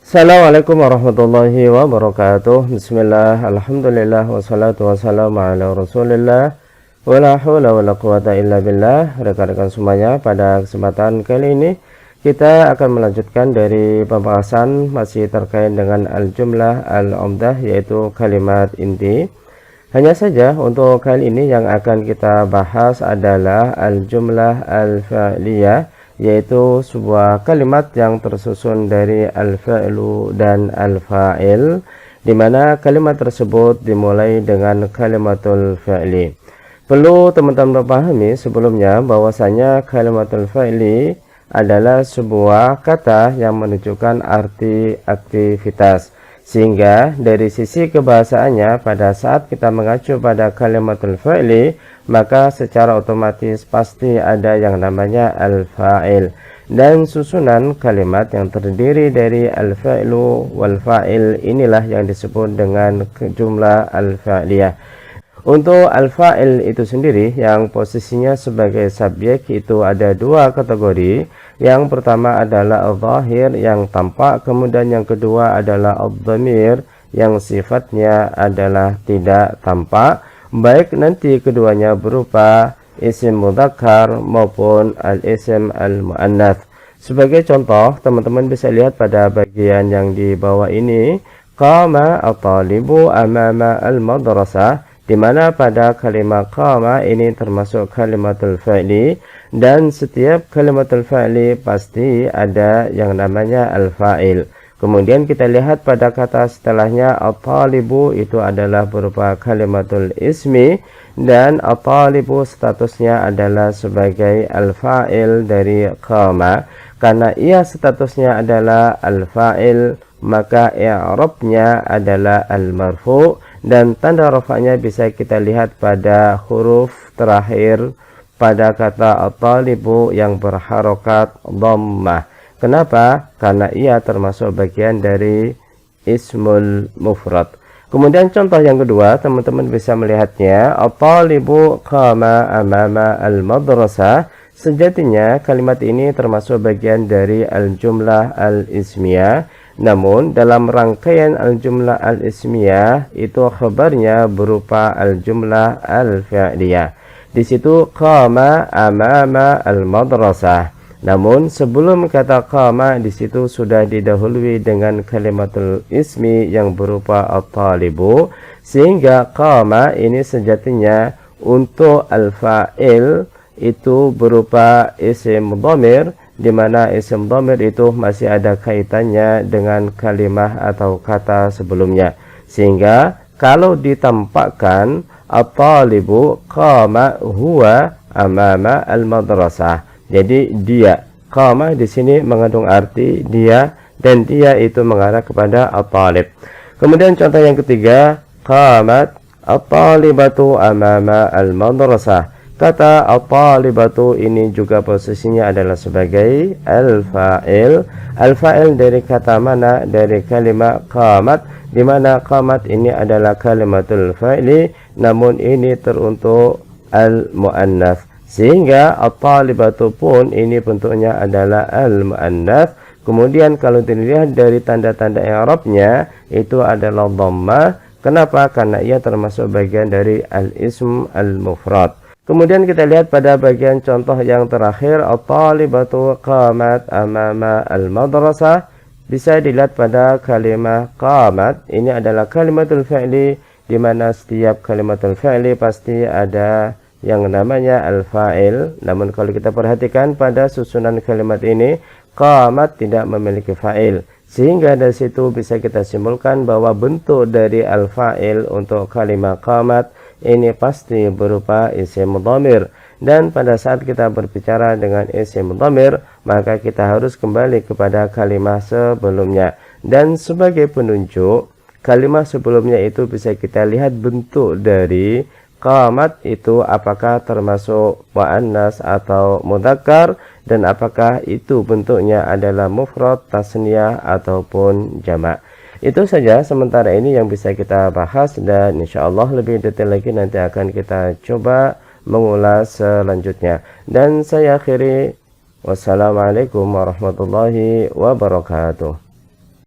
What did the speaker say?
Assalamualaikum warahmatullahi wabarakatuh. Bismillah, alhamdulillah, wassalatu wassalamu ala rasulillah, wala hawla wala quwata illa billah. Rekan-rekan semuanya, pada kesempatan kali ini kita akan melanjutkan dari pembahasan masih terkait dengan al-jumlah al-umdah, yaitu kalimat inti. Hanya saja untuk kali ini yang akan kita bahas adalah al-jumlah al-fa'liyah, yaitu sebuah kalimat yang tersusun dari al-fa'lu dan al-fa'il, di mana kalimat tersebut dimulai dengan kalimatul fa'li. Perlu teman-teman pahami sebelumnya bahwasanya kalimatul fa'li adalah sebuah kata yang menunjukkan arti aktivitas, sehingga dari sisi kebahasaannya pada saat kita mengacu pada kalimatul fa'li, maka secara otomatis pasti ada yang namanya al-fa'il, dan susunan kalimat yang terdiri dari al-fa'ilu wal fa'il inilah yang disebut dengan jumlah al-fa'liyah. Untuk al-fa'il itu sendiri yang posisinya sebagai subjek itu ada dua kategori. Yang pertama adalah al-zahir yang tampak, kemudian yang kedua adalah al-dhamir yang sifatnya adalah tidak tampak, baik nanti keduanya berupa isim mudzakkar maupun al-isim al-muannats. Sebagai contoh, teman-teman bisa lihat pada bagian yang di bawah ini, qama at-talibu amama al-madrasah, di mana pada kalimat qama ini termasuk kalimatul fa'li, dan setiap kalimatul fa'li pasti ada yang namanya al-fa'il. Kemudian kita lihat pada kata setelahnya, at-talibu itu adalah berupa kalimatul ismi, dan at-talibu statusnya adalah sebagai al-fa'il dari qama. Karena ia statusnya adalah al-fa'il, maka i'rabnya adalah al-marfu', dan tanda rafa'nya bisa kita lihat pada huruf terakhir pada kata at-talibu yang berharokat dhammah. Kenapa? Karena ia termasuk bagian dari ismul mufrad. Kemudian contoh yang kedua, teman-teman bisa melihatnya, at-talibu qama amama al-madrasah. Sejatinya kalimat ini termasuk bagian dari al-jumlah al-ismiyah. Namun dalam rangkaian al-jumlah al-ismiyah itu khabarnya berupa al-jumlah al-fi'liyah. Di situ qama amama al-madrasah. Namun sebelum kata qama di situ sudah didahului dengan kalimatul ismi yang berupa at-talibu, sehingga qama ini sejatinya untuk al-fa'il itu berupa isim dhamir, di mana isim dhamir itu masih ada kaitannya dengan kalimah atau kata sebelumnya, sehingga kalau ditampakkan at-talibu qama huwa amama al-madrasah, jadi dia, qama di sini mengandung arti dia, dan dia itu mengarah kepada at-talib. Kemudian contoh yang ketiga, qamat at-talibatu amama al-madrasah. Kata at-talibatu ini juga posisinya adalah sebagai al-fa'il. Al-fa'il dari kata mana? Dari kalimat qamat, di mana qamat ini adalah kalimatul fa'li, namun ini teruntuk al-muannats, sehingga at-talibatu pun ini bentuknya adalah al-muannats. Kemudian kalau dilihat dari tanda-tanda i'rabnya itu adalah dhammah. Kenapa? Karena ia termasuk bagian dari al-ism al-mufrad. Kemudian kita lihat pada bagian contoh yang terakhir, at-talibatu qamat amama al-madrasah. Bisa dilihat pada kalimat qamat, ini adalah kalimatul fi'li, di mana setiap kalimatul fi'li pasti ada yang namanya al-fa'il. Namun kalau kita perhatikan pada susunan kalimat ini, qamat tidak memiliki fa'il, sehingga dari situ bisa kita simpulkan bahwa bentuk dari al-fa'il untuk kalimat qamat ini pasti berupa isim dhamir. Dan pada saat kita berbicara dengan isim dhamir, maka kita harus kembali kepada kalimat sebelumnya. Dan sebagai penunjuk, kalimat sebelumnya itu bisa kita lihat bentuk dari qamat itu apakah termasuk muannas atau mudzakkar, dan apakah itu bentuknya adalah mufrad, tasniyah ataupun jamak. Itu saja sementara ini yang bisa kita bahas, dan insyaallah lebih detail lagi nanti akan kita coba mengulas selanjutnya. Dan saya akhiri, wassalamualaikum warahmatullahi wabarakatuh.